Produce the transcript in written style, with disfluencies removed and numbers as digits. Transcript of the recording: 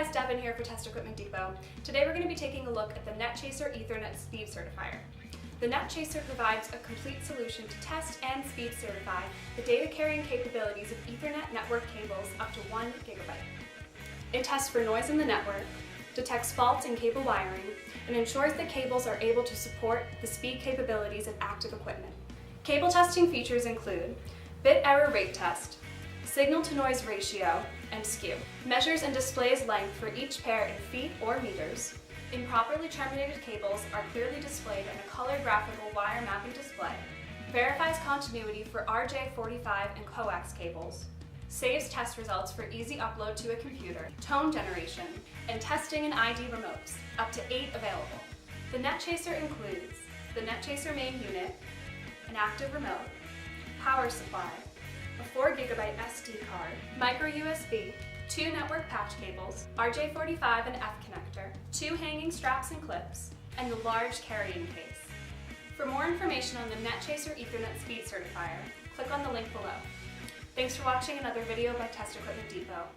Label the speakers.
Speaker 1: guys, Devin here for Test Equipment Depot. Today we're going to be taking a look at the NetChaser Ethernet Speed Certifier. The NetChaser provides a complete solution to test and speed certify the data carrying capabilities of Ethernet network cables up to 1 gigabit. It tests for noise in the network, detects faults in cable wiring, and ensures that cables are able to support the speed capabilities of active equipment. Cable testing features include bit error rate test, signal to noise ratio, and skew. Measures and displays length for each pair in feet or meters. Improperly terminated cables are clearly displayed in a color graphical wire mapping display. Verifies continuity for RJ45 and coax cables. Saves test results for easy upload to a computer, tone generation, and testing and ID remotes, up to 8 available. The NetChaser includes the NetChaser main unit, an active remote, power supply, a 4 gigabit SD card, micro USB, 2 network patch cables, RJ45 and F connector, 2 hanging straps and clips, and the large carrying case. For more information on the NetChaser Ethernet Speed Certifier, click on the link below. Thanks for watching another video by Test Equipment Depot.